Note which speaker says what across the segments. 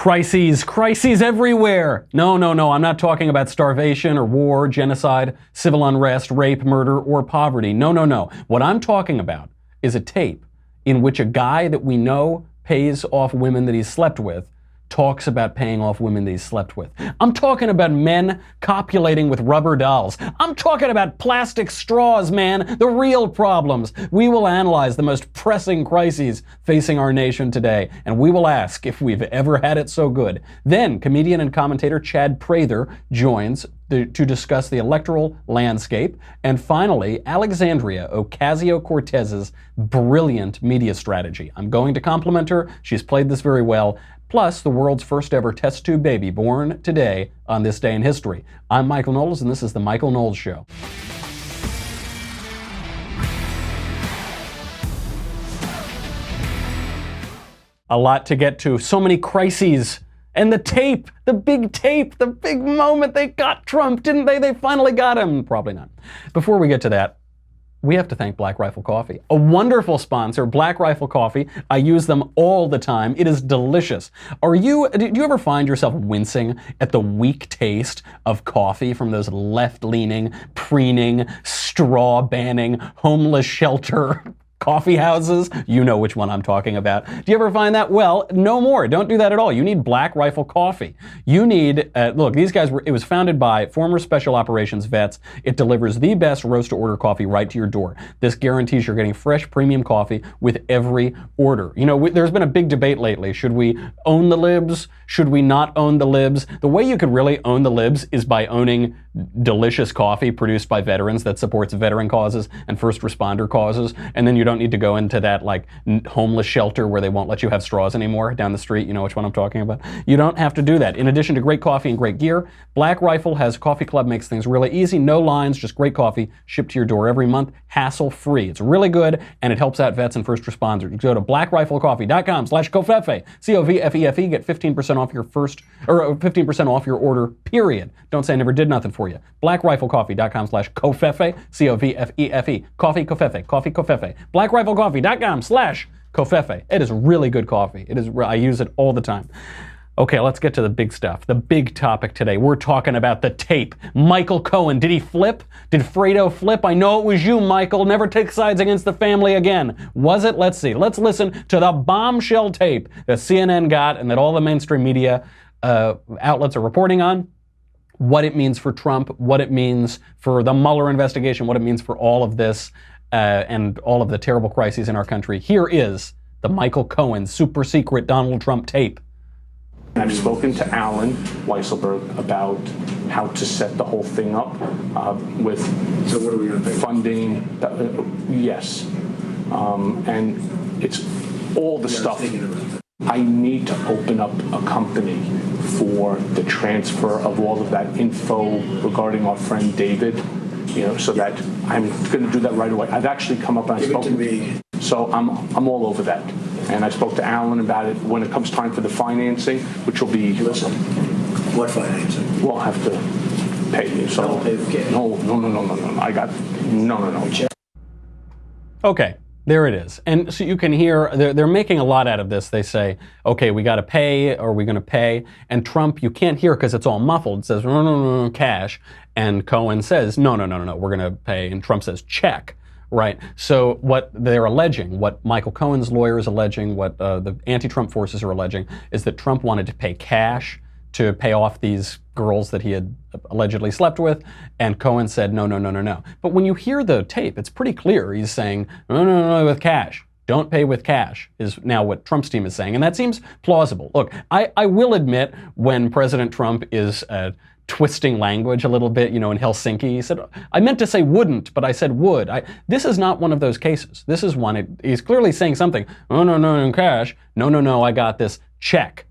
Speaker 1: Crises, crises everywhere. No, I'm not talking about starvation or war, genocide, civil unrest, rape, murder, or poverty. No. What I'm talking about is a tape in which a guy that we know pays off women that he's slept with talks about paying off women that he's slept with. I'm talking about men copulating with rubber dolls. I'm talking about plastic straws, man, the real problems. We will analyze the most pressing crises facing our nation today, and we will ask if we've ever had it so good. Then, comedian and commentator Chad Prather joins to discuss the electoral landscape. And finally, Alexandria Ocasio-Cortez's brilliant media strategy. I'm going to compliment her. She's played this very well. Plus, the world's first ever test tube baby born today on this day in history. I'm Michael Knowles, and this is The Michael Knowles Show. A lot to get to. So many crises. And the tape, the big moment. They got Trump, didn't they? They finally got him. Probably not. Before we get to that, we have to thank Black Rifle Coffee, a wonderful sponsor. Black Rifle Coffee, I use them all the time. It is delicious. Do you ever find yourself wincing at the weak taste of coffee from those left-leaning, preening, straw-banning, homeless shelter coffee houses? You know which one I'm talking about. Do you ever find that? Well, no more. Don't do that at all. You need Black Rifle Coffee. You need, look, these guys it was founded by former special operations vets. It delivers the best roast-to-order coffee right to your door. This guarantees you're getting fresh premium coffee with every order. You know, there's been a big debate lately. Should we own the libs? Should we not own the libs? The way you could really own the libs is by owning delicious coffee produced by veterans that supports veteran causes and first responder causes, and then you don't need to go into that like homeless shelter where they won't let you have straws anymore down the street. You know which one I'm talking about. You don't have to do that. In addition to great coffee and great gear, Black Rifle has a coffee club, makes things really easy, no lines, just great coffee shipped to your door every month, hassle-free. It's really good, and it helps out vets and first responders. You go to blackriflecoffee.com/Covfefe, Covfefe, get 15% off your first, or 15% off your order, period. Don't say I never did nothing for you. blackriflecoffee.com/Covfefe, Covfefe, coffee Covfefe, blackriflecoffee.com/Covfefe. It is really good coffee. I use it all the time. Okay, let's get to the big stuff. The big topic today. We're talking about the tape. Michael Cohen, did he flip? Did Fredo flip? I know it was you, Michael. Never take sides against the family again. Was it? Let's see. Let's listen to the bombshell tape that CNN got and that all the mainstream media outlets are reporting on. What it means for Trump, what it means for the Mueller investigation, what it means for all of this and all of the terrible crises in our country. Here is the Michael Cohen super secret Donald Trump tape.
Speaker 2: I've spoken to Alan Weisselberg about how to set the whole thing up with
Speaker 3: So what are we going to pay?
Speaker 2: Funding. Yes. And it's all the stuff. I need to open up a company for the transfer of all of that info regarding our friend David, so that I'm going to do that right away. I've actually come up and I spoke
Speaker 3: to me.
Speaker 2: So I'm all over that. And I spoke to Alan about it when it comes time for the financing, which will be...
Speaker 3: Listen, what financing?
Speaker 2: We'll have to pay you. So
Speaker 3: I'll pay the cash.
Speaker 2: No. I got... No.
Speaker 1: Okay, there it is. And so you can hear, they're making a lot out of this. They say, okay, we got to pay, or we're going to pay. And Trump, you can't hear because it's all muffled. It says, no, cash. And Cohen says, no, we're going to pay. And Trump says, check. Right. So what they're alleging, what Michael Cohen's lawyer is alleging, what the anti-Trump forces are alleging, is that Trump wanted to pay cash to pay off these girls that he had allegedly slept with, and Cohen said, no. But when you hear the tape, it's pretty clear. He's saying, no, with cash. Don't pay with cash, is now what Trump's team is saying, and that seems plausible. Look, I will admit when President Trump is twisting language a little bit, in Helsinki. He said, I meant to say wouldn't, but I said would. This is not one of those cases. This is one, he's clearly saying something. No, cash. No, I got this. Check.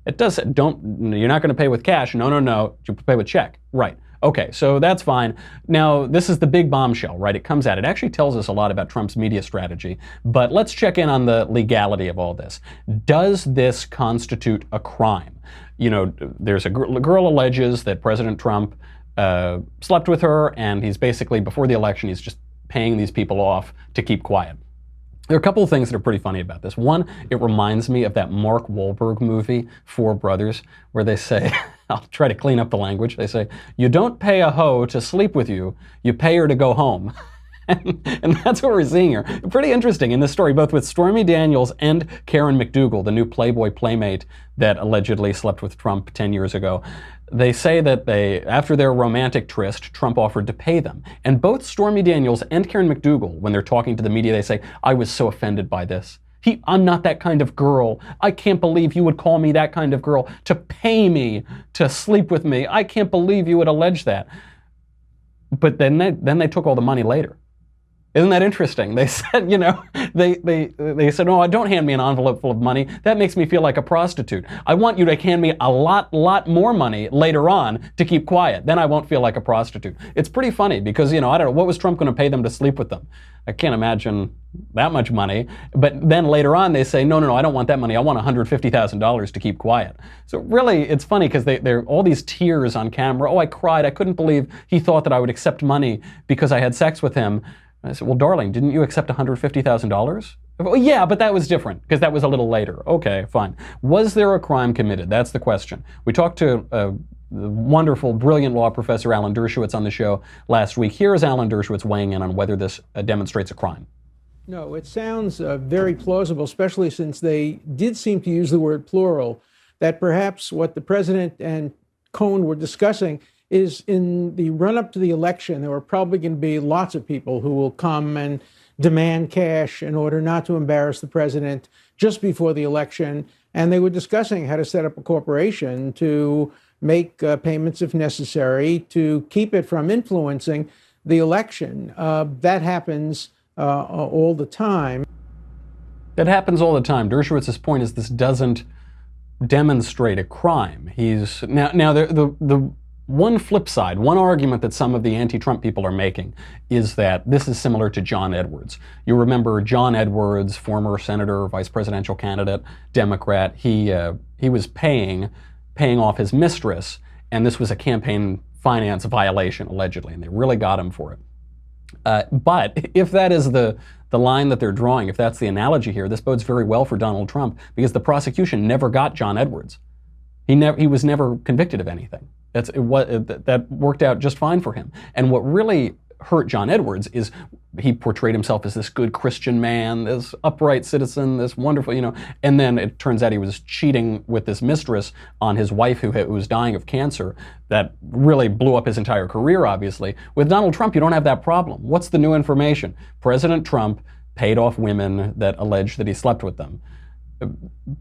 Speaker 1: It does, you're not going to pay with cash. No, you pay with check. Right. Okay, so that's fine. Now, this is the big bombshell, right? It comes out. It actually tells us a lot about Trump's media strategy, but let's check in on the legality of all this. Does this constitute a crime? There's a girl alleges that President Trump slept with her, and he's basically, before the election, he's just paying these people off to keep quiet. There are a couple of things that are pretty funny about this. One, it reminds me of that Mark Wahlberg movie, Four Brothers, where they say, I'll try to clean up the language, they say, you don't pay a hoe to sleep with you, you pay her to go home. And that's what we're seeing here. Pretty interesting in this story, both with Stormy Daniels and Karen McDougal, the new Playboy playmate that allegedly slept with Trump 10 years ago. They say that after their romantic tryst, Trump offered to pay them. And both Stormy Daniels and Karen McDougal, when they're talking to the media, they say, I was so offended by this. I'm not that kind of girl. I can't believe you would call me that kind of girl to pay me to sleep with me. I can't believe you would allege that. But then they took all the money later. Isn't that interesting? They said, they said, oh, don't hand me an envelope full of money. That makes me feel like a prostitute. I want you to hand me a lot more money later on to keep quiet. Then I won't feel like a prostitute. It's pretty funny because, I don't know, what was Trump going to pay them to sleep with them? I can't imagine that much money. But then later on they say, no, I don't want that money. I want $150,000 to keep quiet. So really, it's funny because they're all these tears on camera. Oh, I cried. I couldn't believe he thought that I would accept money because I had sex with him. I said, well, darling, didn't you accept $150,000? Well, yeah, but that was different because that was a little later. Okay, fine. Was there a crime committed? That's the question. We talked to the wonderful, brilliant law professor Alan Dershowitz on the show last week. Here is Alan Dershowitz weighing in on whether this demonstrates a crime.
Speaker 4: No, it sounds very plausible, especially since they did seem to use the word plural, that perhaps what the president and Cohen were discussing is in the run-up to the election, there are probably going to be lots of people who will come and demand cash in order not to embarrass the president just before the election. And they were discussing how to set up a corporation to make payments if necessary to keep it from influencing the election. That happens all the time.
Speaker 1: That happens all the time. Dershowitz's point is this doesn't demonstrate a crime. Now the one flip side, one argument that some of the anti-Trump people are making is that this is similar to John Edwards. You remember John Edwards, former senator, vice presidential candidate, Democrat. He was paying off his mistress, and this was a campaign finance violation, allegedly, and they really got him for it. But if that is the line that they're drawing, if that's the analogy here, this bodes very well for Donald Trump because the prosecution never got John Edwards. He was never convicted of anything. That worked out just fine for him. And what really hurt John Edwards is he portrayed himself as this good Christian man, this upright citizen, this wonderful, and then it turns out he was cheating with this mistress on his wife who was dying of cancer. That really blew up his entire career, obviously. With Donald Trump, you don't have that problem. What's the new information? President Trump paid off women that alleged that he slept with them.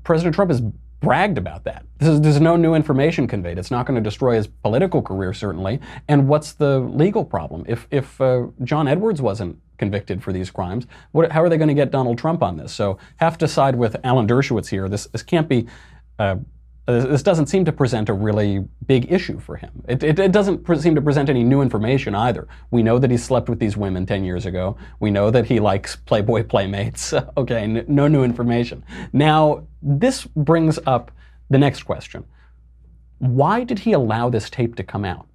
Speaker 1: President Trump has bragged about that. There's no new information conveyed. It's not going to destroy his political career, certainly. And what's the legal problem? If John Edwards wasn't convicted for these crimes, how are they going to get Donald Trump on this? So have to side with Alan Dershowitz here. This can't be. This doesn't seem to present a really big issue for him. It doesn't seem to present any new information either. We know that he slept with these women 10 years ago. We know that he likes Playboy playmates. Okay, no new information. Now, this brings up the next question. Why did he allow this tape to come out?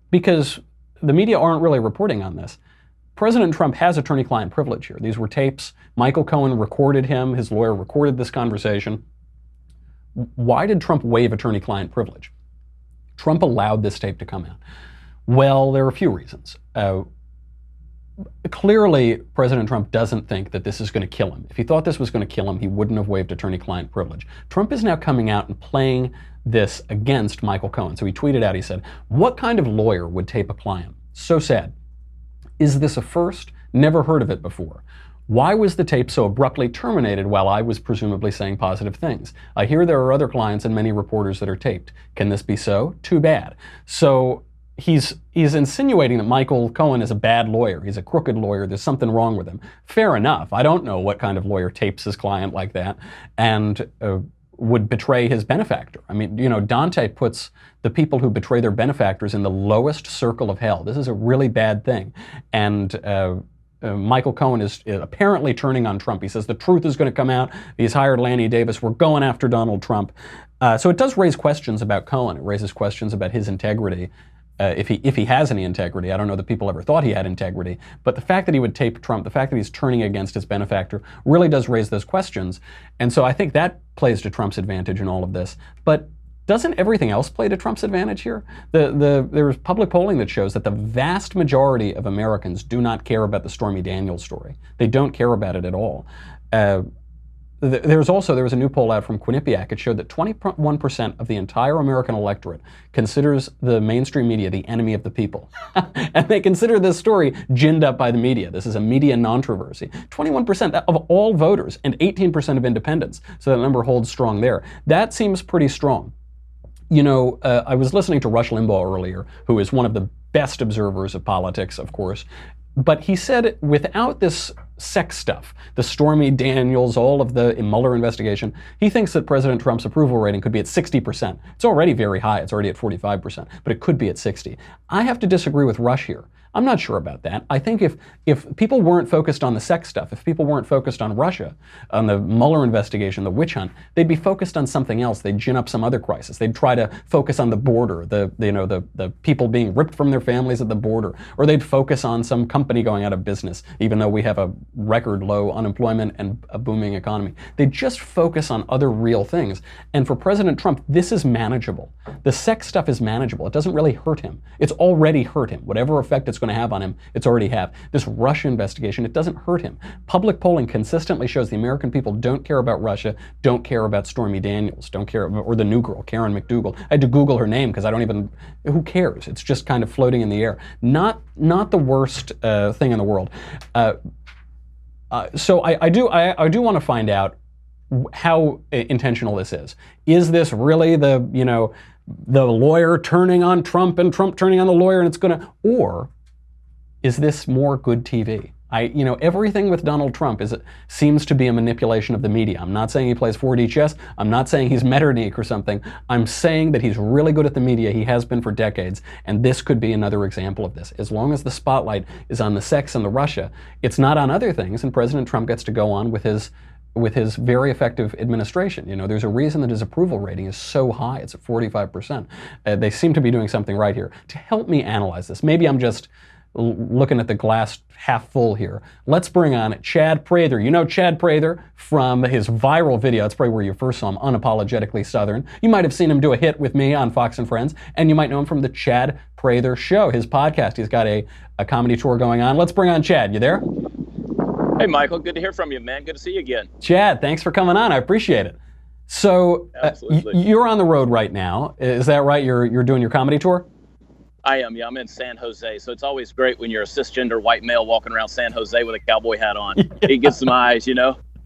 Speaker 1: Because the media aren't really reporting on this. President Trump has attorney-client privilege here. These were tapes. Michael Cohen recorded him. His lawyer recorded this conversation. Why did Trump waive attorney-client privilege? Trump allowed this tape to come out. Well, there are a few reasons. Clearly, President Trump doesn't think that this is going to kill him. If he thought this was going to kill him, he wouldn't have waived attorney-client privilege. Trump is now coming out and playing this against Michael Cohen. So he tweeted out, he said, "What kind of lawyer would tape a client? So sad. Is this a first? Never heard of it before. Why was the tape so abruptly terminated while I was presumably saying positive things? I hear there are other clients and many reporters that are taped. Can this be so? Too bad." So he's insinuating that Michael Cohen is a bad lawyer. He's a crooked lawyer. There's something wrong with him. Fair enough. I don't know what kind of lawyer tapes his client like that and would betray his benefactor. I mean, Dante puts the people who betray their benefactors in the lowest circle of hell. This is a really bad thing. And Michael Cohen is apparently turning on Trump. He says the truth is going to come out. He's hired Lanny Davis. We're going after Donald Trump. So it does raise questions about Cohen. It raises questions about his integrity. if he has any integrity. I don't know that people ever thought he had integrity, but the fact that he would tape Trump, the fact that he's turning against his benefactor, really does raise those questions. And so I think that plays to Trump's advantage in all of this. But doesn't everything else play to Trump's advantage here? There's public polling that shows that the vast majority of Americans do not care about the Stormy Daniels story. They don't care about it at all. There was a new poll out from Quinnipiac. It showed that 21% of the entire American electorate considers the mainstream media the enemy of the people. And they consider this story ginned up by the media. This is a media controversy. 21% of all voters and 18% of independents. So that number holds strong there. That seems pretty strong. You know, I was listening to Rush Limbaugh earlier, who is one of the best observers of politics, of course. But he said without this sex stuff, the Stormy Daniels, all of the Mueller investigation, he thinks that President Trump's approval rating could be at 60%. It's already very high. It's already at 45%, but it could be at 60. I have to disagree with Rush here. I'm not sure about that. I think if people weren't focused on the sex stuff, if people weren't focused on Russia, on the Mueller investigation, the witch hunt, they'd be focused on something else. They'd gin up some other crisis. They'd try to focus on the border, the people being ripped from their families at the border, or they'd focus on some company going out of business, even though we have a record low unemployment and a booming economy. They'd just focus on other real things. And for President Trump, this is manageable. The sex stuff is manageable. It doesn't really hurt him. It's already hurt him. Whatever effect it's going to have on him, it's already have. This Russia investigation, it doesn't hurt him. Public polling consistently shows the American people don't care about Russia, don't care about Stormy Daniels, don't care, or the new girl, Karen McDougal. I had to Google her name because I don't even, who cares? It's just kind of floating in the air. Not the worst thing in the world. So I do want to find out how intentional this is. Is this really the lawyer turning on Trump and Trump turning on the lawyer, and it's or is this more good TV? Everything with Donald Trump seems to be a manipulation of the media. I'm not saying he plays 4D chess. I'm not saying he's Metternich or something. I'm saying that he's really good at the media. He has been for decades, and this could be another example of this. As long as the spotlight is on the sex and the Russia, it's not on other things, and President Trump gets to go on with his very effective administration. There's a reason that his approval rating is so high. It's at 45%. They seem to be doing something right here. To help me analyze this, maybe I'm just looking at the glass half full here. Let's bring on Chad Prather. You know Chad Prather from his viral video. That's probably where you first saw him, Unapologetically Southern. You might have seen him do a hit with me on Fox and Friends, and you might know him from the Chad Prather Show, his podcast. He's got a comedy tour going on. Let's bring on Chad. You there?
Speaker 5: Hey, Michael. Good to hear from you, man. Good to see you again.
Speaker 1: Chad, thanks for coming on. I appreciate it. So you're on the road right now. Is that right? You're doing your comedy tour?
Speaker 5: I am, yeah. I'm in San Jose, so it's always great when you're a cisgender white male walking around San Jose with a cowboy hat on. It gets some eyes,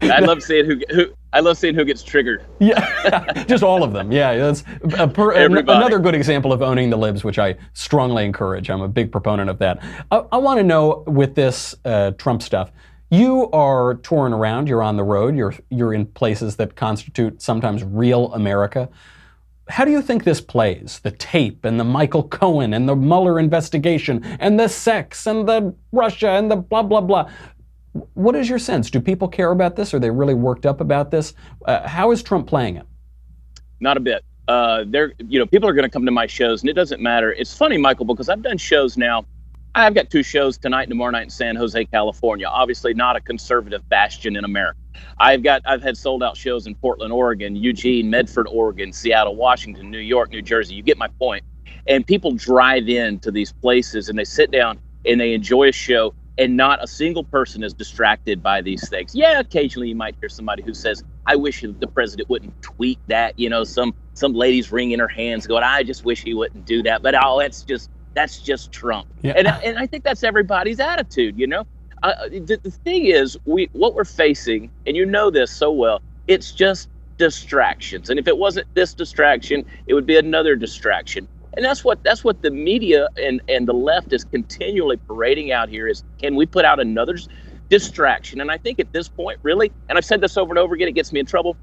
Speaker 5: I love seeing who gets triggered.
Speaker 1: Yeah, just all of them. Yeah, that's another good example of owning the libs, which I strongly encourage. I'm a big proponent of that. I want to know with this Trump stuff. You are touring around. You're on the road. You're in places that constitute sometimes real America. How do you think this plays? The tape and the Michael Cohen and the Mueller investigation and the sex and the Russia and the blah, blah, blah. What is your sense? Do people care about this? Are they really worked up about this? How is Trump playing it?
Speaker 5: Not a bit. People are going to come to my shows, and it doesn't matter. It's funny, Michael, because I've done shows now. I've got 2 shows tonight and tomorrow night in San Jose, California. Obviously not a conservative bastion in America. I've had sold out shows in Portland, Oregon, Eugene, Medford, Oregon, Seattle, Washington, New York, New Jersey. You get my point. And people drive into these places and they sit down and they enjoy a show, and not a single person is distracted by these things. Yeah, occasionally you might hear somebody who says, I wish the president wouldn't tweet that. Some lady's wringing her hands going, I just wish he wouldn't do that. But that's just Trump. Yeah. And I think that's everybody's attitude, The thing is, what we're facing, and this so well, it's just distractions. And if it wasn't this distraction, it would be another distraction. And that's what the media and the left is continually parading out here is, can we put out another distraction? And I think at this point, really, and I've said this over and over again, it gets me in trouble,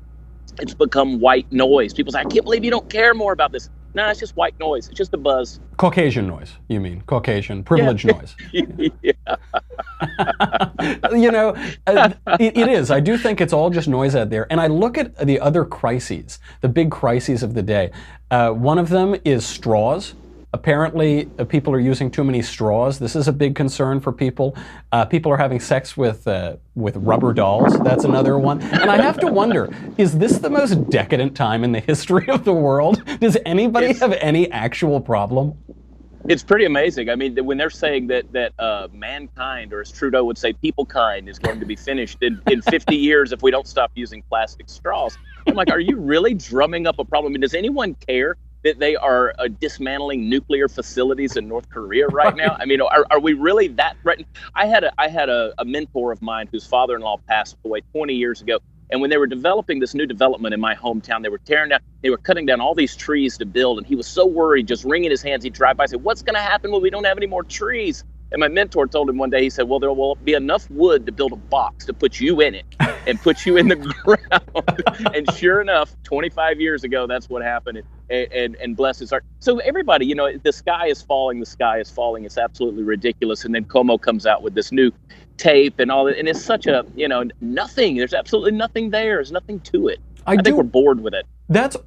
Speaker 5: it's become white noise. People say, I can't believe you don't care more about this. No, it's just white noise. It's just a buzz.
Speaker 1: Caucasian noise, you mean? Caucasian privilege noise.
Speaker 5: Yeah.
Speaker 1: It is. I do think it's all just noise out there. And I look at the other crises, the big crises of the day. One of them is straws. Apparently, people are using too many straws. This is a big concern for people. People are having sex with rubber dolls. That's another one. And I have to wonder, is this the most decadent time in the history of the world? Does anybody have any actual problem?
Speaker 5: It's pretty amazing. I mean, when they're saying that mankind, or as Trudeau would say, people kind, is going to be finished in 50 years if we don't stop using plastic straws. I'm like, are you really drumming up a problem? I mean, does anyone care that they are dismantling nuclear facilities in North Korea right now? I mean, are we really that threatened? I had a mentor of mine whose father-in-law passed away 20 years ago. And when they were developing this new development in my hometown, they were cutting down all these trees to build. And he was so worried, just wringing his hands. He'd drive by and say, what's going to happen when we don't have any more trees? And my mentor told him one day, he said, well, there will be enough wood to build a box to put you in it and put you in the ground. And sure enough, 25 years ago, that's what happened. And bless his heart. So everybody, you know, the sky is falling. It's absolutely ridiculous. And then Como comes out with this new tape and all that. And it's such a, you know, nothing. There's absolutely nothing there. There's nothing to it. I think we're bored with it.
Speaker 1: That's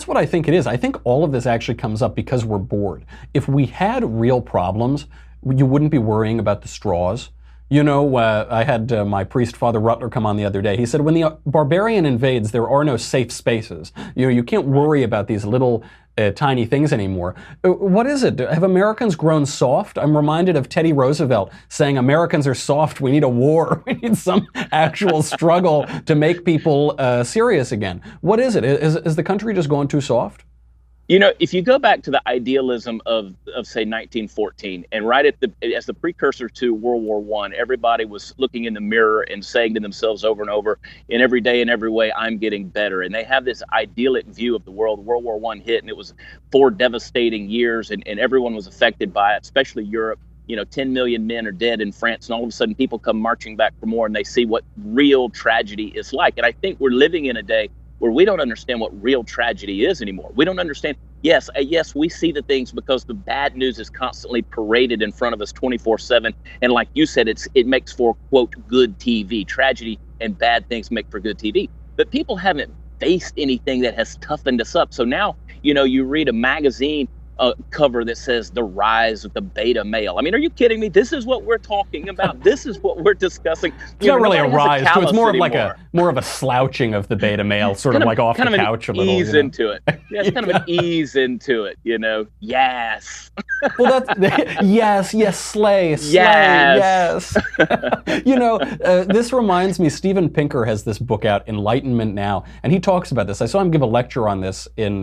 Speaker 1: what I think it is. I think all of this actually comes up because we're bored. If we had real problems, you wouldn't be worrying about the straws. You know, I had my priest, Father Rutler, come on the other day. He said, when the barbarian invades, there are no safe spaces. You know, you can't worry about these little tiny things anymore. What is it? Have Americans grown soft? I'm reminded of Teddy Roosevelt saying, Americans are soft, we need a war. We need some actual struggle to make people serious again. What is it? Is the country just going too soft?
Speaker 5: You know, if you go back to the idealism of say 1914, and right as the precursor to World War I, everybody was looking in the mirror and saying to themselves over and over, in every day and every way, I'm getting better. And they have this idyllic view of the world. World War I hit, and it was 4 devastating years, and everyone was affected by it, especially Europe. You know, 10 million men are dead in France, and all of a sudden people come marching back for more, and they see what real tragedy is like. And I think we're living in a day where we don't understand what real tragedy is anymore. We don't understand. Yes, we see the things because the bad news is constantly paraded in front of us 24/7. And like you said, it makes for, quote, good TV. Tragedy and bad things make for good TV. But people haven't faced anything that has toughened us up. So now, you know, you read a magazine cover that says the rise of the beta male. I mean, are you kidding me? This is what we're talking about. This is what we're discussing.
Speaker 1: It's not really a rise. It's more of like more of a slouching of the beta male, sort of like off the couch a little.
Speaker 5: Ease into it. Yeah, it's kind of an ease into it. You know. Yes.
Speaker 1: Well, that's yes, slay. Yes. You know, this reminds me. Steven Pinker has this book out, Enlightenment Now, and he talks about this. I saw him give a lecture on this in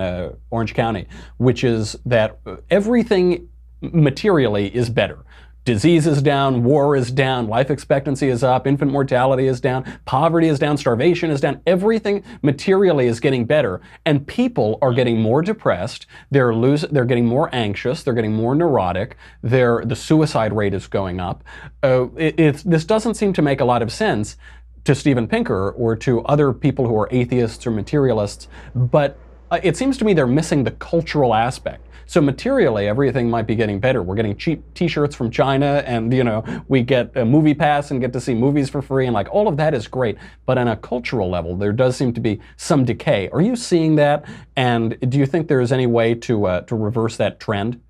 Speaker 1: Orange County, which is that everything materially is better. Disease is down, war is down, life expectancy is up, infant mortality is down, poverty is down, starvation is down. Everything materially is getting better, and people are getting more depressed. They're getting more anxious. They're getting more neurotic. The suicide rate is going up. This doesn't seem to make a lot of sense to Steven Pinker or to other people who are atheists or materialists, but it seems to me they're missing the cultural aspect. So materially, everything might be getting better. We're getting cheap T-shirts from China, and you know, we get a movie pass and get to see movies for free, and like all of that is great. But on a cultural level, there does seem to be some decay. Are you seeing that? And do you think there is any way to reverse that trend?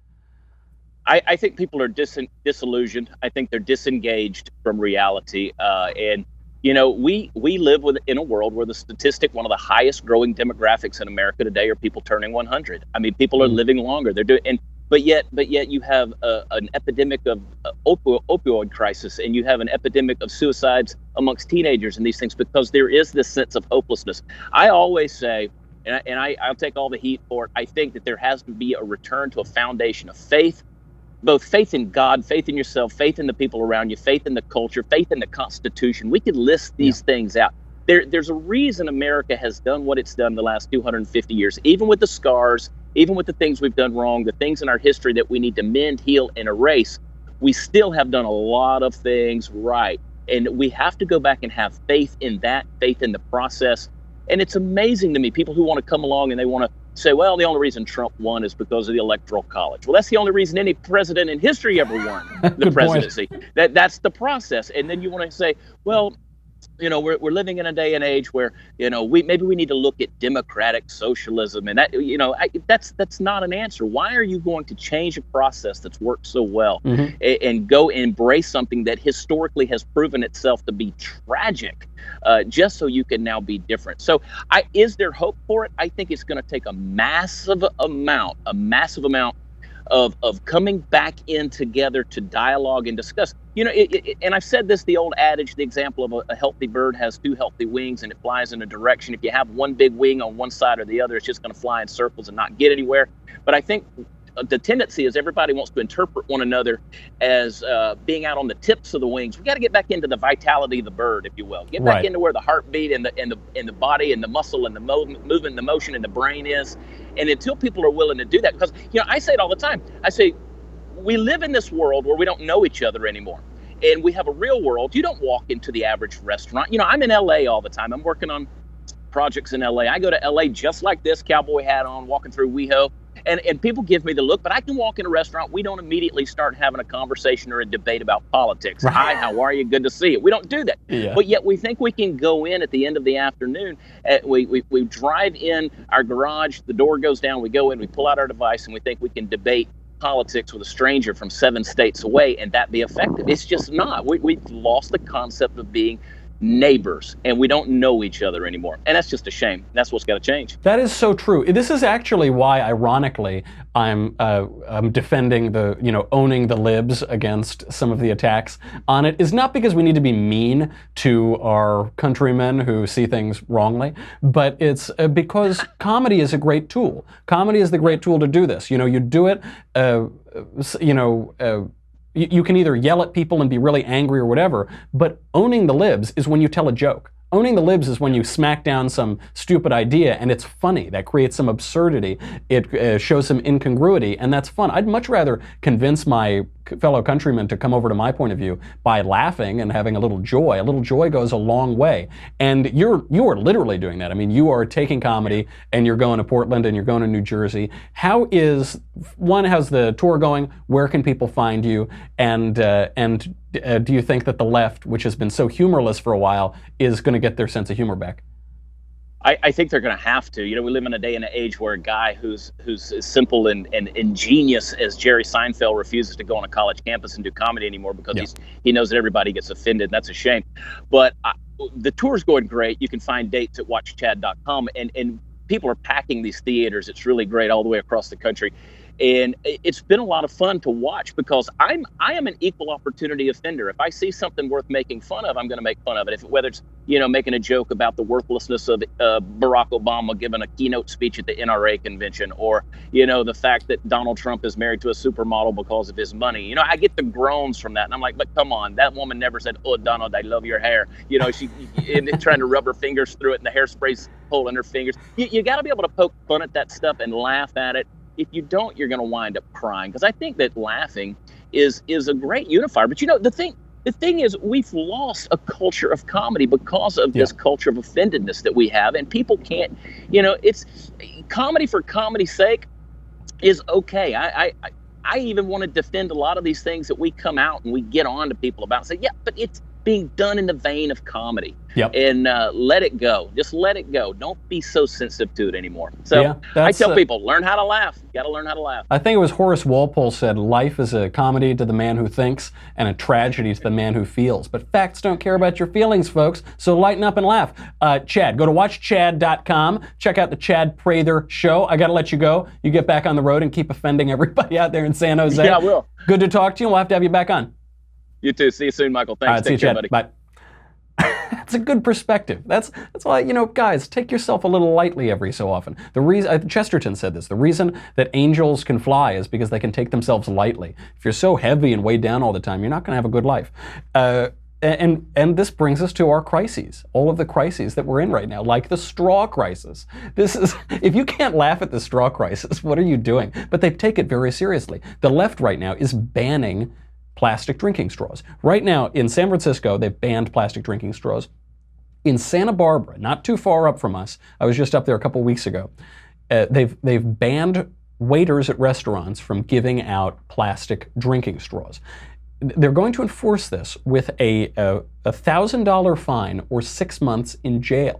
Speaker 5: I think people are disillusioned. I think they're disengaged from reality, and you know, we live in a world where the statistic, one of the highest growing demographics in America today, are people turning 100. I mean, people are living longer. They're doing, but yet you have an epidemic of opioid crisis, and you have an epidemic of suicides amongst teenagers and these things, because there is this sense of hopelessness. I always say, and I'll take all the heat for it, I think that there has to be a return to a foundation of faith. Both faith in God, faith in yourself, faith in the people around you, faith in the culture, faith in the Constitution. We could list these things out. There's a reason America has done what it's done the last 250 years, even with the scars, even with the things we've done wrong, the things in our history that we need to mend, heal, and erase. We still have done a lot of things right. And we have to go back and have faith in that, faith in the process. And it's amazing to me, people who want to come along and they want to say, well, the only reason Trump won is because of the Electoral College. Well, that's the only reason any president in history ever won the presidency. That's the process. And then you want to say, well, we're living in a day and age where, maybe we need to look at democratic socialism, and that, that's not an answer. Why are you going to change a process that's worked so well and go embrace something that historically has proven itself to be tragic, just so you can now be different? So is there hope for it? I think it's going to take a massive amount of coming back in together to dialogue and discuss. And I've said this, the old adage, the example of a healthy bird has two healthy wings and it flies in a direction. If you have one big wing on one side or the other, it's just going to fly in circles and not get anywhere. But I think the tendency is everybody wants to interpret one another as being out on the tips of the wings. We got to get back into the vitality of the bird, if you will. Get back into where the heartbeat and the body and the muscle and the movement, the motion and the brain is. And until people are willing to do that, because I say it all the time. I say we live in this world where we don't know each other anymore, and we have a real world. You don't walk into the average restaurant. I'm in LA all the time. I'm working on projects in LA. I go to LA just like this, cowboy hat on, walking through WeHo. And people give me the look, but I can walk in a restaurant. We don't immediately start having a conversation or a debate about politics. Right. Hi, how are you? Good to see you. We don't do that. Yeah. But yet we think we can go in at the end of the afternoon. We drive in our garage, the door goes down, we go in, we pull out our device, and we think we can debate politics with a stranger from 7 states away and that be effective. It's just not. We've lost the concept of being neighbors, and we don't know each other anymore, and that's just a shame. That's what's got to change.
Speaker 1: That is so true. This is actually why, ironically, I'm defending owning the libs against some of the attacks on it. Is not because we need to be mean to our countrymen who see things wrongly, but it's because comedy is a great tool. Comedy is the great tool to do this. You do it. You can either yell at people and be really angry or whatever, but owning the libs is when you tell a joke. Owning the libs is when you smack down some stupid idea and it's funny. That creates some absurdity. It shows some incongruity, and that's fun. I'd much rather convince my fellow countrymen to come over to my point of view by laughing and having a little joy. A little joy goes a long way. And you are literally doing that. I mean, you are taking comedy and you're going to Portland and you're going to New Jersey. How's the tour going? Where can people find you? And do you think that the left, which has been so humorless for a while, is going to get their sense of humor back?
Speaker 5: I think they're going to have to. We live in a day and an age where a guy who's as simple and ingenious as Jerry Seinfeld refuses to go on a college campus and do comedy anymore because he knows that everybody gets offended. That's a shame. But the tour's going great. You can find dates at watchchad.com, and people are packing these theaters. It's really great all the way across the country. And it's been a lot of fun to watch because I am an equal opportunity offender. If I see something worth making fun of, I'm going to make fun of it. Whether it's making a joke about the worthlessness of Barack Obama giving a keynote speech at the NRA convention, or the fact that Donald Trump is married to a supermodel because of his money. I get the groans from that, and I'm like, but come on, that woman never said, "Oh, Donald, I love your hair." She and trying to rub her fingers through it, and the hairspray's pulling her fingers. You got to be able to poke fun at that stuff and laugh at it. If you don't, you're going to wind up crying, because I think that laughing is a great unifier. But the thing is, we've lost a culture of comedy because of this culture of offendedness that we have, and people can't. It's comedy for comedy's sake is okay. I even want to defend a lot of these things that we come out and we get on to people about and say, yeah, but it's being done in the vein of comedy. Yep. And let it go. Just let it go. Don't be so sensitive to it anymore. So I tell people, learn how to laugh. You got to learn how to laugh.
Speaker 1: I think it was Horace Walpole said, life is a comedy to the man who thinks and a tragedy to the man who feels. But facts don't care about your feelings, folks. So lighten up and laugh. Chad, go to watchchad.com. Check out the Chad Prather Show. I got to let you go. You get back on the road and keep offending everybody out there in San Jose.
Speaker 5: Yeah, I will.
Speaker 1: Good to talk to you. We'll have to have you back on.
Speaker 5: You too. See you soon, Michael. Thanks.
Speaker 1: All right,
Speaker 5: Take care, buddy.
Speaker 1: Bye. That's a good perspective. That's why, guys, take yourself a little lightly every so often. The reason Chesterton said this, the reason that angels can fly is because they can take themselves lightly. If you're so heavy and weighed down all the time, you're not going to have a good life. And this brings us to our crises, all of the crises that we're in right now, like the straw crisis. If you can't laugh at the straw crisis, what are you doing? But they take it very seriously. The left right now is banning plastic drinking straws. Right now in San Francisco, they've banned plastic drinking straws. In Santa Barbara, not too far up from us, I was just up there a couple weeks ago, they've banned waiters at restaurants from giving out plastic drinking straws. they're going to enforce this with a $1,000 fine or 6 months in jail.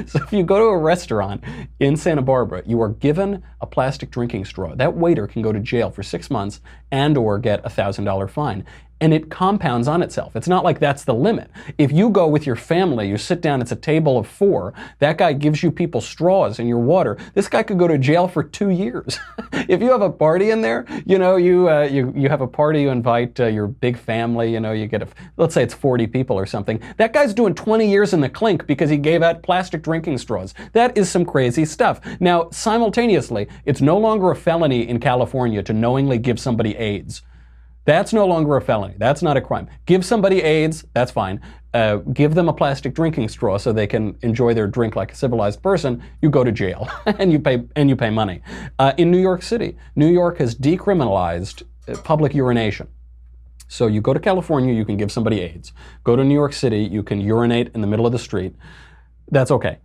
Speaker 1: So if you go to a restaurant in Santa Barbara, you are given a plastic drinking straw. That waiter can go to jail for 6 months and or get a $1,000 fine. And it compounds on itself. It's not like that's the limit. If you go with your family, you sit down, it's a table of 4, that guy gives you people straws in your water, this guy could go to jail for 2 years. If you have a party in there, you have a party, you invite your big family, you get, let's say it's 40 people or something, that guy's doing 20 years in the clink because he gave out plastic drinking straws. That is some crazy stuff. Now, simultaneously, it's no longer a felony in California to knowingly give somebody AIDS. That's no longer a felony. That's not a crime. Give somebody AIDS, that's fine. Give them a plastic drinking straw so they can enjoy their drink like a civilized person. You go to jail and you pay money. In New York City, New York has decriminalized public urination. So you go to California, you can give somebody AIDS. Go to New York City, you can urinate in the middle of the street. That's okay.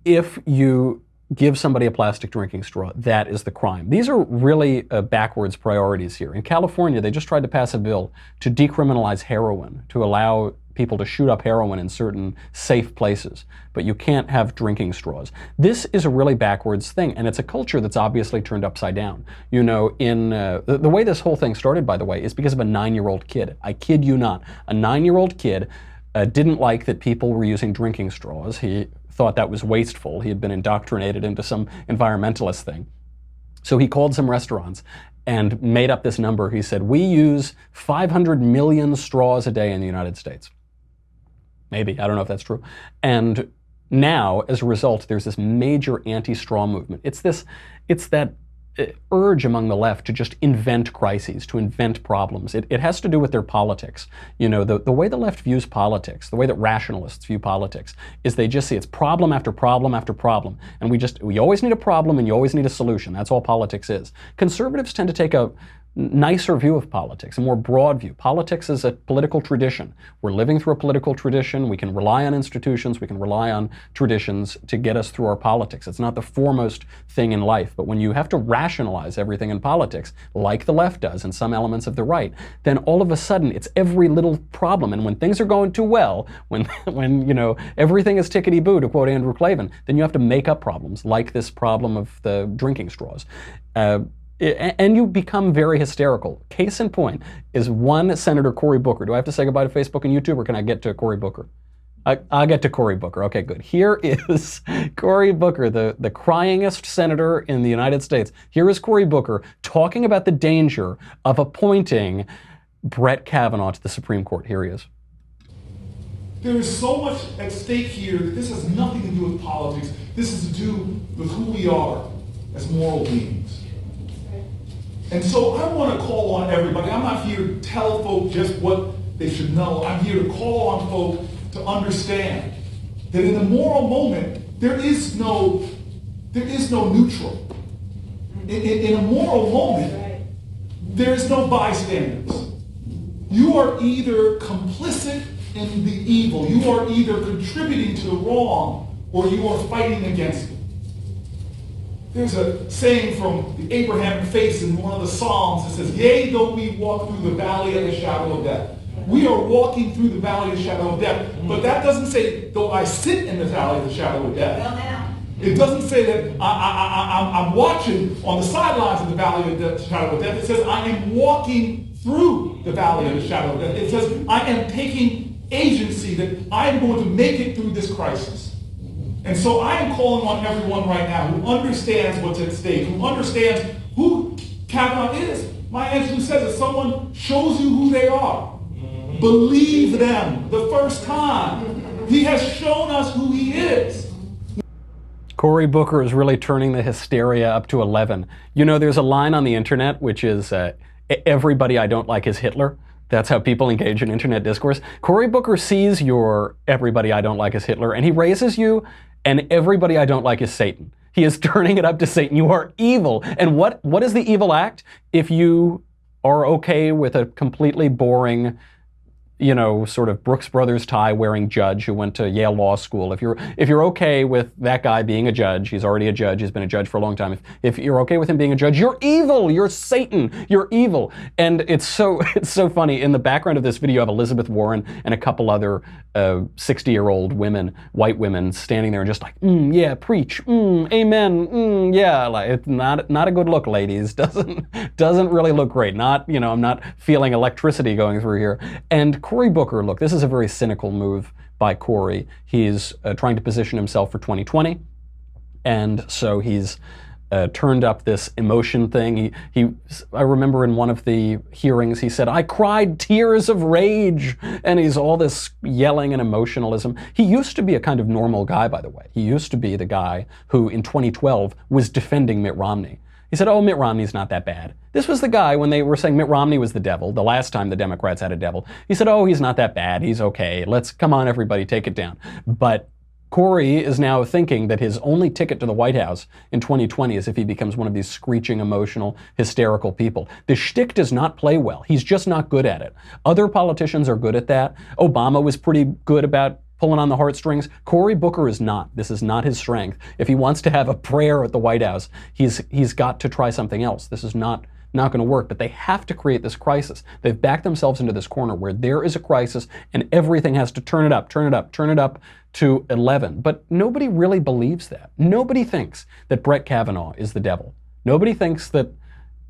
Speaker 1: If you give somebody a plastic drinking straw, that is the crime. These are really backwards priorities here. In California, they just tried to pass a bill to decriminalize heroin, to allow people to shoot up heroin in certain safe places, but you can't have drinking straws. This is a really backwards thing, and it's a culture that's obviously turned upside down. The way this whole thing started, by the way, is because of a 9-year-old kid. I kid you not. A 9-year-old kid didn't like that people were using drinking straws. He thought that was wasteful. He had been indoctrinated into some environmentalist thing. So he called some restaurants and made up this number. He said, we use 500 million straws a day in the United States. Maybe, I don't know if that's true. And now, as a result, there's this major anti-straw movement. It's that urge among the left to just invent crises, to invent problems. It has to do with their politics. The way the left views politics, the way that rationalists view politics, is they just see it's problem after problem after problem. And we always need a problem and you always need a solution. That's all politics is. Conservatives tend to take a nicer view of politics, a more broad view. Politics is a political tradition. We're living through a political tradition. We can rely on institutions. We can rely on traditions to get us through our politics. It's not the foremost thing in life. But when you have to rationalize everything in politics, like the left does and some elements of the right, then all of a sudden it's every little problem. And when things are going too well, when everything is tickety-boo, to quote Andrew Klavan, then you have to make up problems, like this problem of the drinking straws. And you become very hysterical. Case in point is one Senator Cory Booker. Do I have to say goodbye to Facebook and YouTube, or can I get to Cory Booker? I'll get to Cory Booker. Okay, good. Here is Cory Booker, the cryingest senator in the United States. Here is Cory Booker talking about the danger of appointing Brett Kavanaugh to the Supreme Court. Here he is.
Speaker 6: There is so much at stake here that this has nothing to do with politics. This is to do with who we are as moral beings. And so I want to call on everybody. I'm not here to tell folk just what they should know. I'm here to call on folk to understand that in a moral moment, there is no neutral. In a moral moment, there is no bystanders. You are either complicit in the evil, you are either contributing to the wrong, or you are fighting against it. There's a saying from the Abrahamic faith in one of the Psalms that says, yea, though we walk through the valley of the shadow of death. We are walking through the valley of the shadow of death. But that doesn't say, though I sit in the valley of the shadow of death. It doesn't say that I'm watching on the sidelines of the valley of the shadow of death. It says I am walking through the valley of the shadow of death. It says I am taking agency, that I am going to make it through this crisis. And so I am calling on everyone right now who understands what's at stake, who understands who Kavanaugh is. Maya Angelou says if someone shows you who they are, believe them the first time. He has shown us who he is.
Speaker 1: Cory Booker is really turning the hysteria up to 11. There's a line on the internet which is, everybody I don't like is Hitler. That's how people engage in internet discourse. Cory Booker sees your everybody I don't like is Hitler, and he raises you, and everybody I don't like is Satan. He is turning it up to Satan. You are evil. And what is the evil act? If you are okay with a completely boring sort of Brooks Brothers tie wearing judge who went to Yale Law School. If you're okay with that guy being a judge, he's already a judge, he's been a judge for a long time. If you're okay with him being a judge, you're evil, you're Satan, you're evil. And it's so funny. In the background of this video, you have Elizabeth Warren and a couple other 60-year-old women, white women, standing there and just like, yeah, preach, amen, yeah. Like, it's not a good look, ladies. Doesn't really look great. I'm not feeling electricity going through here. And Cory Booker, look, this is a very cynical move by Cory. He's trying to position himself for 2020, and so he's turned up this emotion thing. I remember in one of the hearings, he said, "I cried tears of rage," and he's all this yelling and emotionalism. He used to be a kind of normal guy, by the way. He used to be the guy who, in 2012, was defending Mitt Romney. He said, "Oh, Mitt Romney's not that bad." This was the guy when they were saying Mitt Romney was the devil, the last time the Democrats had a devil. He said, "Oh, he's not that bad. He's okay. Come on, everybody, take it down." But Cory is now thinking that his only ticket to the White House in 2020 is if he becomes one of these screeching, emotional, hysterical people. The shtick does not play well. He's just not good at it. Other politicians are good at that. Obama was pretty good about pulling on the heartstrings. Cory Booker is not. This is not his strength. If he wants to have a prayer at the White House, he's got to try something else. This is not going to work, but they have to create this crisis. They've backed themselves into this corner where there is a crisis and everything has to turn it up to 11. But nobody really believes that. Nobody thinks that Brett Kavanaugh is the devil. Nobody thinks that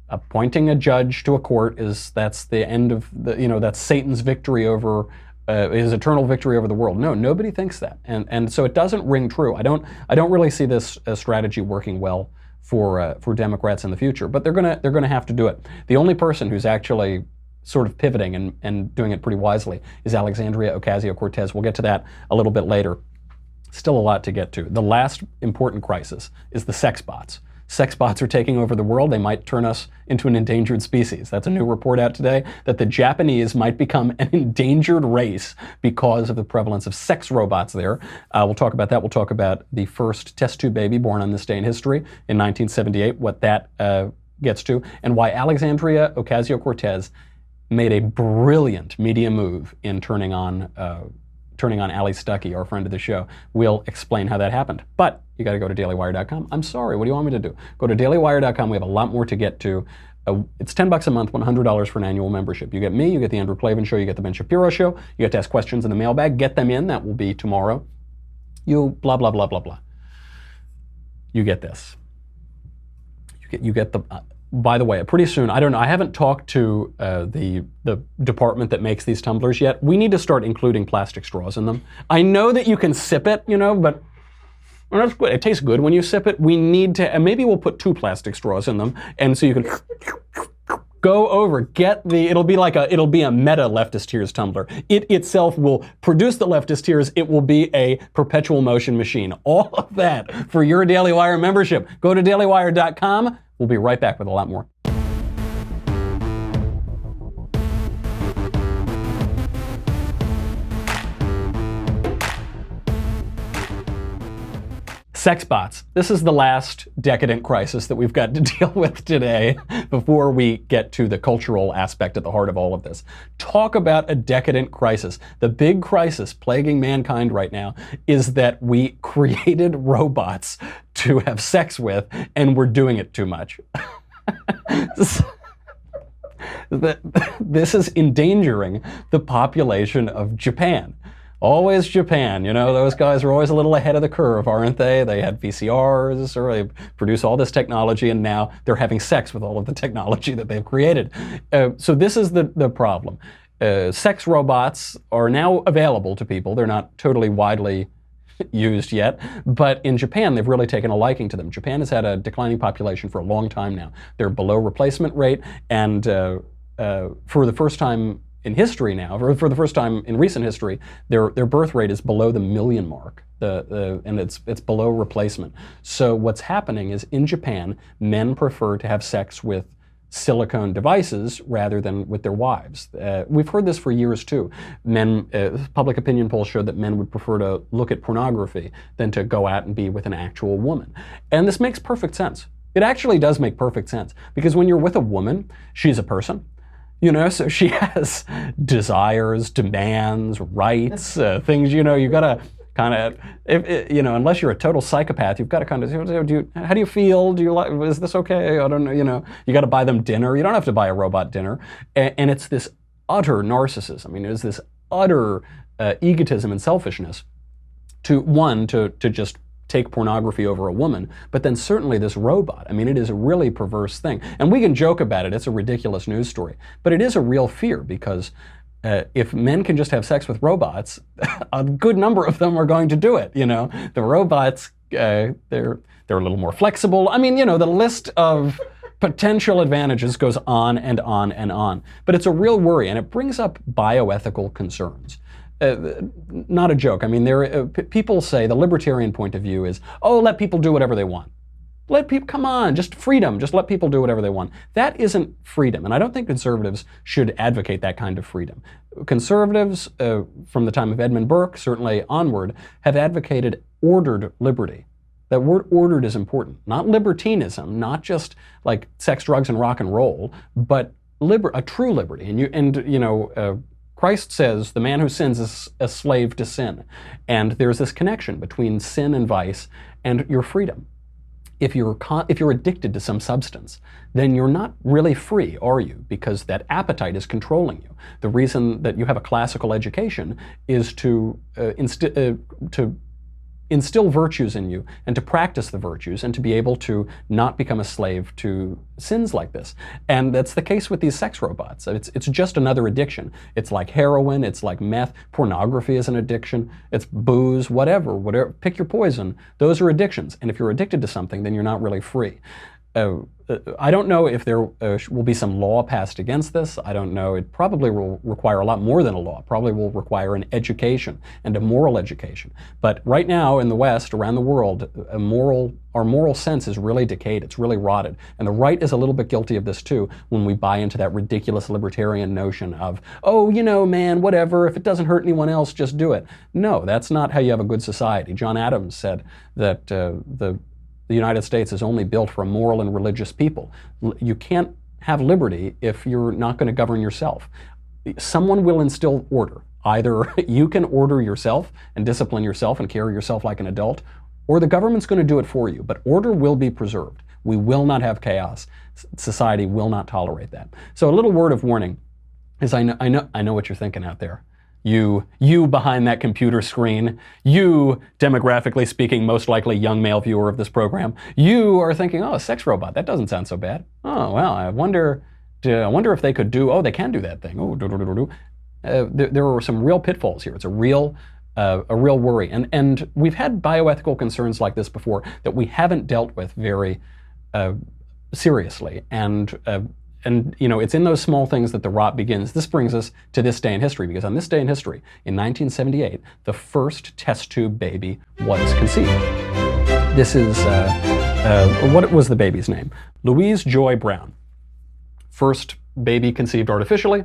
Speaker 1: appointing a judge to a court that's the end of that's Satan's victory over his eternal victory over the world. No, nobody thinks that, and so it doesn't ring true. I don't really see this strategy working well for Democrats in the future. But they're gonna have to do it. The only person who's actually sort of pivoting and doing it pretty wisely is Alexandria Ocasio-Cortez. We'll get to that a little bit later. Still a lot to get to. The last important crisis is the Sexbots. Sexbots are taking over the world. They might turn us into an endangered species. That's a new report out today, that the Japanese might become an endangered race because of the prevalence of sex robots there. We'll talk about that. We'll talk about the first test tube baby born on this day in history in 1978, what that gets to, and why Alexandria Ocasio-Cortez made a brilliant media move in turning on Ali Stuckey, our friend of the show. We'll explain how that happened. But you got to go to dailywire.com. I'm sorry, what do you want me to do? Go to dailywire.com. We have a lot more to get to. It's $10 a month, $100 for an annual membership. You get me, you get the Andrew Plavin Show, you get the Ben Shapiro Show, you get to ask questions in the mailbag. Get them in. That will be tomorrow. You blah, blah, blah, blah, blah. You get this. You get the... by the way, pretty soon, I don't know, I haven't talked to the department that makes these tumblers yet. We need to start including plastic straws in them. I know that you can sip it, but well, that's good. It tastes good when you sip it. We need to, and maybe we'll put 2 plastic straws in them, and so you can go over, it'll be a meta leftist tears tumbler. It itself will produce the leftist tears. It will be a perpetual motion machine. All of that for your Daily Wire membership. Go to dailywire.com. We'll be right back with a lot more. Sexbots. This is the last decadent crisis that we've got to deal with today before we get to the cultural aspect at the heart of all of this. Talk about a decadent crisis. The big crisis plaguing mankind right now is that we created robots to have sex with, and we're doing it too much. This is endangering the population of Japan. Always Japan, those guys are always a little ahead of the curve, aren't they? They had VCRs, or they produce all this technology, and now they're having sex with all of the technology that they've created. So this is the problem. Sex robots are now available to people. They're not totally widely used yet, but in Japan, they've really taken a liking to them. Japan has had a declining population for a long time now. They're below replacement rate, and for the first time in history now, for the first time in recent history, their birth rate is below the million mark, and it's below replacement. So what's happening is in Japan, men prefer to have sex with silicone devices rather than with their wives. We've heard this for years too. Public opinion polls showed that men would prefer to look at pornography than to go out and be with an actual woman. And this makes perfect sense. It actually does make perfect sense, because when you're with a woman, she's a person. So she has desires, demands, rights, things, you gotta kind of, unless you're a total psychopath, you've got to kind of, how do you feel? Do you like, is this okay? I don't know, you got to buy them dinner. You don't have to buy a robot dinner. And it's this utter narcissism. I mean, it's this utter egotism and selfishness to just take pornography over a woman, but then certainly this robot. I mean, it is a really perverse thing. And we can joke about it. It's a ridiculous news story. But it is a real fear because if men can just have sex with robots, a good number of them are going to do it. The robots, they're a little more flexible. I mean, the list of potential advantages goes on and on and on. But it's a real worry, and it brings up bioethical concerns. Not a joke. I mean, people say the libertarian point of view is, let people do whatever they want. Let people, come on, just freedom. Just let people do whatever they want. That isn't freedom, and I don't think conservatives should advocate that kind of freedom. Conservatives, from the time of Edmund Burke, certainly onward, have advocated ordered liberty. That word ordered is important. Not libertinism, not just like sex, drugs, and rock and roll, but a true liberty. Christ says the man who sins is a slave to sin. And there's this connection between sin and vice and your freedom. If you're addicted to some substance, then you're not really free, are you? Because that appetite is controlling you. The reason that you have a classical education is to instill virtues in you and to practice the virtues and to be able to not become a slave to sins like this. And that's the case with these sex robots. It's just another addiction. It's like heroin, it's like meth, pornography is an addiction, it's booze, whatever, pick your poison. Those are addictions. And if you're addicted to something, then you're not really free. I don't know if there will be some law passed against this. I don't know. It probably will require a lot more than a law. It probably will require an education and a moral education. But right now in the West, around the world, our moral sense is really decayed. It's really rotted. And the right is a little bit guilty of this too when we buy into that ridiculous libertarian notion of, man, whatever, if it doesn't hurt anyone else, just do it. No, that's not how you have a good society. John Adams said that the United States is only built for a moral and religious people. You can't have liberty if you're not going to govern yourself. Someone will instill order. Either you can order yourself and discipline yourself and carry yourself like an adult, or the government's going to do it for you. But order will be preserved. We will not have chaos. Society will not tolerate that. So a little word of warning is I know what you're thinking out there. You behind that computer screen, you, demographically speaking, most likely young male viewer of this program, you are thinking, a sex robot, that doesn't sound so bad. Oh, well, I wonder if they could do, they can do that thing. There are some real pitfalls here. It's a real worry. And we've had bioethical concerns like this before that we haven't dealt with very seriously. And it's in those small things that the rot begins. This brings us to this day in history, because on this day in history, in 1978, the first test tube baby was conceived. This is, what was the baby's name? Louise Joy Brown. First baby conceived artificially.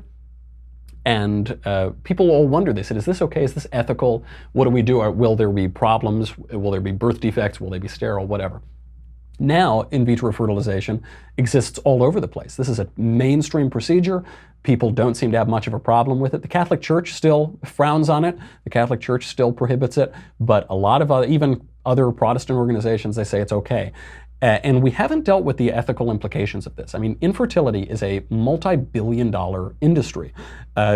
Speaker 1: And people all wonder, they said, is this okay? Is this ethical? What do we do? Will there be problems? Will there be birth defects? Will they be sterile? Whatever. Now, in vitro fertilization exists all over the place. This is a mainstream procedure. People don't seem to have much of a problem with it. The Catholic Church still frowns on it. The Catholic Church still prohibits it. But a lot of even other Protestant organizations, they say it's okay. And we haven't dealt with the ethical implications of this. I mean, infertility is a multi-billion-dollar industry.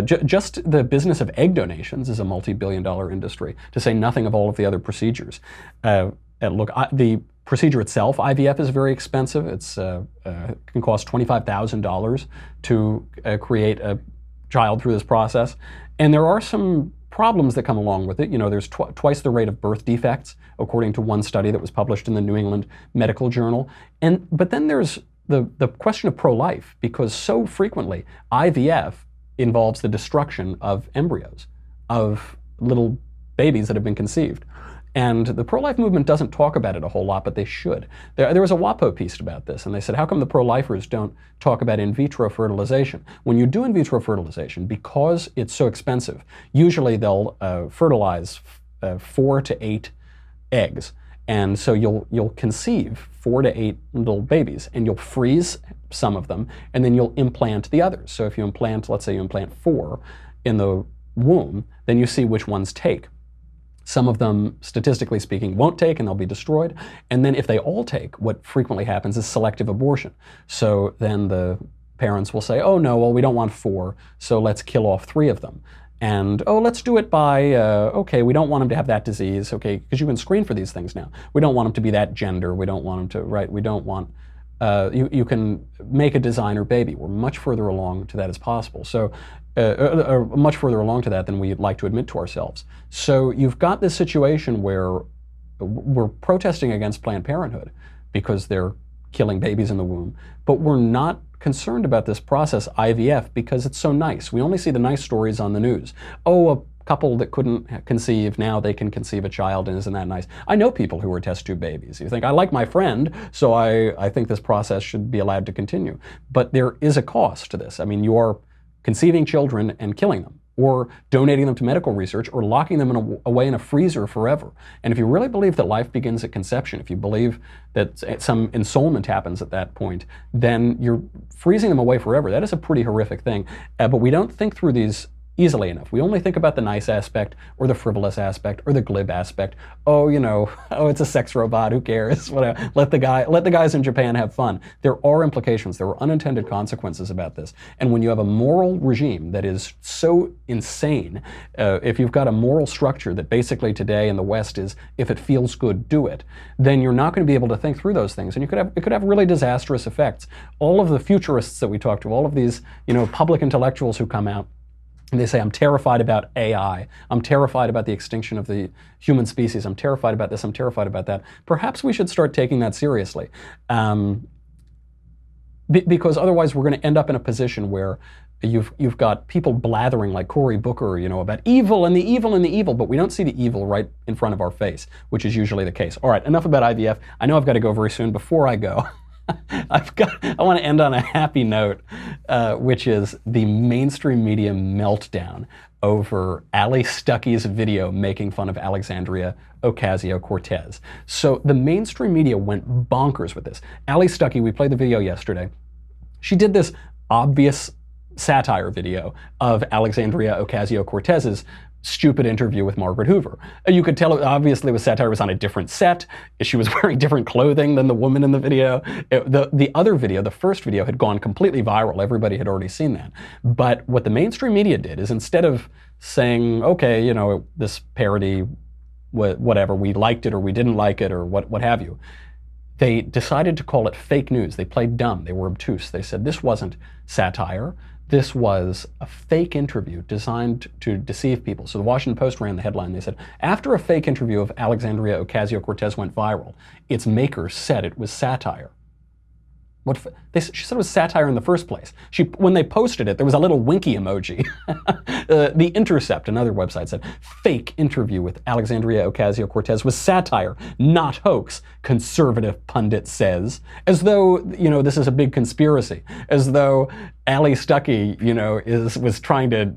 Speaker 1: Just the business of egg donations is a multi-billion-dollar industry, to say nothing of all of the other procedures. The procedure itself, IVF, is very expensive. It's can cost $25,000 to create a child through this process. And there are some problems that come along with it. There's twice the rate of birth defects, according to one study that was published in the New England Medical Journal. But then there's the question of pro-life, because so frequently IVF involves the destruction of embryos, of little babies that have been conceived. And the pro-life movement doesn't talk about it a whole lot, but they should. There was a WAPO piece about this, and they said, how come the pro-lifers don't talk about in vitro fertilization? When you do in vitro fertilization, because it's so expensive, usually they'll fertilize 4 to 8 eggs. And so you'll conceive 4 to 8 little babies, and you'll freeze some of them, and then you'll implant the others. So if you implant, let's say you implant 4 in the womb, then you see which ones take. Some of them, statistically speaking, won't take and they'll be destroyed. And then if they all take, what frequently happens is selective abortion. So then the parents will say, oh no, well, we don't want 4, so let's kill off 3 of them. And, oh, let's do it by, okay, we don't want them to have that disease, okay, because you can screen for these things now. We don't want them to be that gender, we don't want them to, right, we don't want, you can make a designer baby. We're much further along to that as possible. So, much further along to that than we'd like to admit to ourselves. So you've got this situation where we're protesting against Planned Parenthood because they're killing babies in the womb, but we're not concerned about this process, IVF, because it's so nice. We only see the nice stories on the news. Oh, a couple that couldn't conceive, now they can conceive a child, and isn't that nice? I know people who were test tube babies. You think, I like my friend, so I think this process should be allowed to continue. But there is a cost to this. I mean, you are conceiving children and killing them, or donating them to medical research, or locking them away in a freezer forever. And if you really believe that life begins at conception, if you believe that some ensoulment happens at that point, then you're freezing them away forever. That is a pretty horrific thing. But we don't think through these easily enough. We only think about the nice aspect, or the frivolous aspect, or the glib aspect. Oh, you know, oh, it's a sex robot, who cares? Whatever. Let the guys in Japan have fun. There are implications, there are unintended consequences about this. And when you have a moral regime that is so insane, if you've got a moral structure that basically today in the West is, if it feels good, do it, then you're not going to be able to think through those things. And it could have really disastrous effects. All of the futurists that we talk to, all of these, you know, public intellectuals who come out, and they say, I'm terrified about AI. I'm terrified about the extinction of the human species. I'm terrified about this. I'm terrified about that. Perhaps we should start taking that seriously. Because otherwise we're going to end up in a position where you've got people blathering like Cory Booker, you know, about evil and the evil and the evil, but we don't see the evil right in front of our face, which is usually the case. All right, enough about IVF. I know I've got to go very soon. Before I go, I want to end on a happy note, which is the mainstream media meltdown over Ali Stuckey's video making fun of Alexandria Ocasio-Cortez. So the mainstream media went bonkers with this. Ali Stuckey, we played the video yesterday. She did this obvious satire video of Alexandria Ocasio-Cortez's stupid interview with Margaret Hoover. You could tell, obviously, the satire was on a different set. She was wearing different clothing than the woman in the video. The other video, the first video, had gone completely viral. Everybody had already seen that. But what the mainstream media did is, instead of saying, okay, you know, this parody, whatever, we liked it or we didn't like it or what have you, they decided to call it fake news. They played dumb. They were obtuse. They said this wasn't satire. This was a fake interview designed to deceive people. So the Washington Post ran the headline. They said, after a fake interview of Alexandria Ocasio-Cortez went viral, its makers said it was satire. She said it was satire in the first place. When they posted it, there was a little winky emoji. The Intercept, another website, said, fake interview with Alexandria Ocasio-Cortez was satire, not hoax, conservative pundit says. As though, you know, this is a big conspiracy. As though Ali Stuckey, you know, was trying to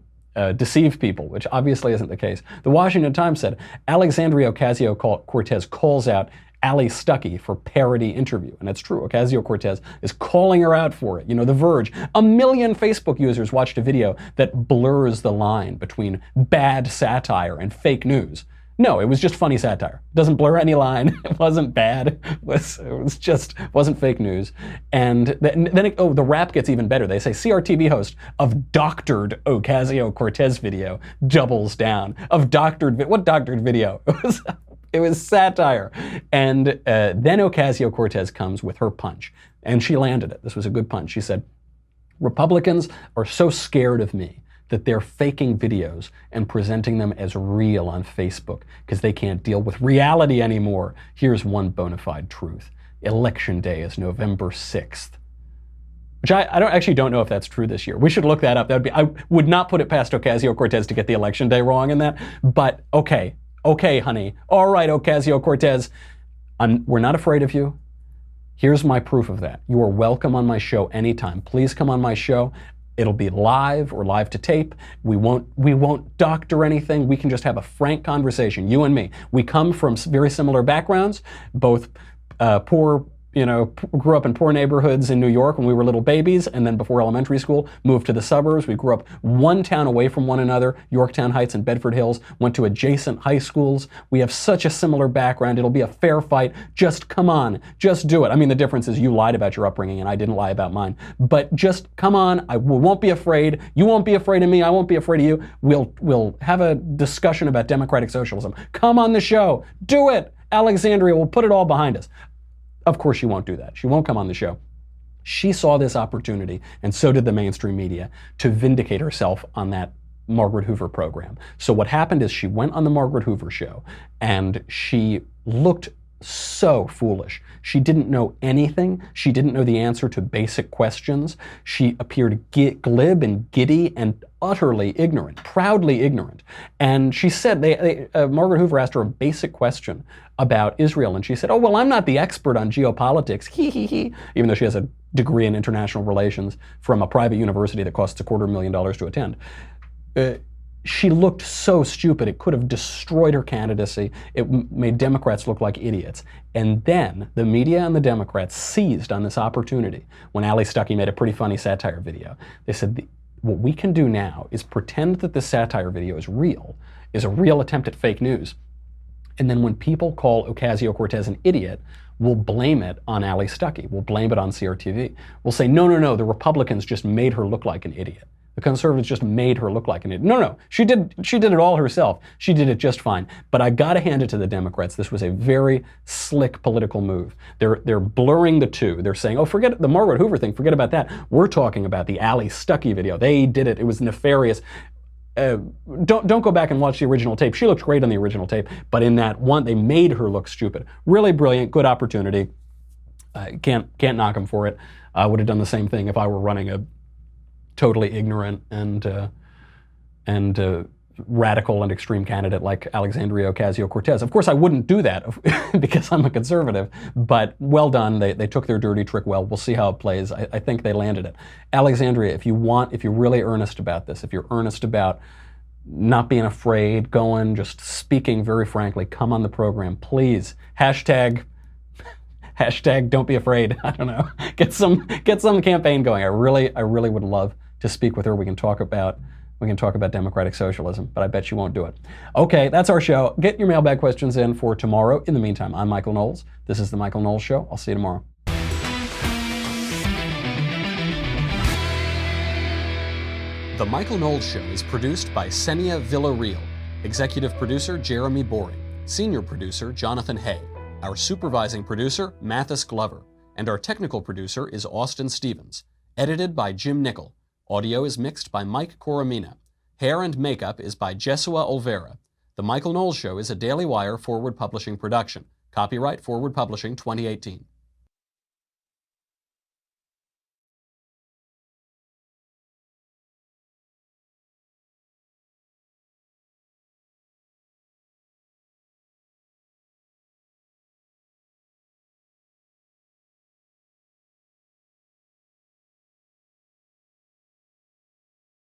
Speaker 1: deceive people, which obviously isn't the case. The Washington Times said, Alexandria Ocasio-Cortez calls out Ali Stuckey for parody interview. And it's true, Ocasio-Cortez is calling her out for it. You know, The Verge, 1 million Facebook users watched a video that blurs the line between bad satire and fake news. No, it was just funny satire. Doesn't blur any line. It wasn't bad. It wasn't fake news. And then the rap gets even better. They say CRTV host of doctored Ocasio-Cortez video doubles down. What doctored video? It was satire. And then Ocasio-Cortez comes with her punch. And she landed it. This was a good punch. She said, Republicans are so scared of me that they're faking videos and presenting them as real on Facebook because they can't deal with reality anymore. Here's one bona fide truth. Election day is November 6th. Which I actually don't know if that's true this year. We should look that up. I would not put it past Ocasio-Cortez to get the election day wrong in that. But okay, honey. All right, Ocasio-Cortez. We're not afraid of you. Here's my proof of that. You are welcome on my show anytime. Please come on my show. It'll be live or live to tape. We won't doctor anything. We can just have a frank conversation, you and me. We come from very similar backgrounds, both poor grew up in poor neighborhoods in New York when we were little babies, and then before elementary school, moved to the suburbs. We grew up one town away from one another, Yorktown Heights and Bedford Hills, went to adjacent high schools. We have such a similar background. It'll be a fair fight. Just come on. Just do it. I mean, the difference is you lied about your upbringing and I didn't lie about mine. But just come on. We won't be afraid. You won't be afraid of me. I won't be afraid of you. We'll have a discussion about democratic socialism. Come on the show. Do it. Alexandria will put it all behind us. Of course she won't do that. She won't come on the show. She saw this opportunity, and so did the mainstream media, to vindicate herself on that Margaret Hoover program. So what happened is she went on the Margaret Hoover show, and she looked so foolish. She didn't know anything. She didn't know the answer to basic questions. She appeared glib and giddy and utterly ignorant, proudly ignorant. And she said, Margaret Hoover asked her a basic question about Israel, and she said, oh, well, I'm not the expert on geopolitics, even though she has a degree in international relations from a private university that costs $250,000 to attend. She looked so stupid, it could have destroyed her candidacy. It made Democrats look like idiots. And then the media and the Democrats seized on this opportunity when Ali Stuckey made a pretty funny satire video. They said, what we can do now is pretend that this satire video is a real attempt at fake news. And then when people call Ocasio-Cortez an idiot, we'll blame it on Ali Stuckey. We'll blame it on CRTV. We'll say, no, the Republicans just made her look like an idiot. The conservatives just made her look like an idiot. No, she did it all herself. She did it just fine. But I gotta hand it to the Democrats. This was a very slick political move. They're blurring the two. They're saying, oh, forget the Margaret Hoover thing, forget about that. We're talking about the Ali Stuckey video. They did it. It was nefarious. Don't go back and watch the original tape. She looked great on the original tape, but in that one, they made her look stupid. Really brilliant, good opportunity. Can't knock them for it. I would have done the same thing if I were running a totally ignorant and radical and extreme candidate like Alexandria Ocasio-Cortez. Of course, I wouldn't do that because I'm a conservative, but well done. They took their dirty trick well. We'll see how it plays. I think they landed it. Alexandria, if you're really earnest about this, if you're earnest about not being afraid, just speaking very frankly, come on the program, please. Hashtag don't be afraid. I don't know. Get some campaign going. I really would love to speak with her. We can talk about democratic socialism, but I bet you won't do it. Okay, that's our show. Get your mailbag questions in for tomorrow. In the meantime, I'm Michael Knowles. This is The Michael Knowles Show. I'll see you tomorrow. The Michael Knowles Show is produced by Senia Villarreal. Executive producer, Jeremy Boring. Senior producer, Jonathan Hay. Our supervising producer, Mathis Glover. And our technical producer is Austin Stevens. Edited by Jim Nickel. Audio is mixed by Mike Coromina. Hair and makeup is by Jesua Olvera. The Michael Knowles Show is a Daily Wire Forward Publishing production. Copyright Forward Publishing 2018.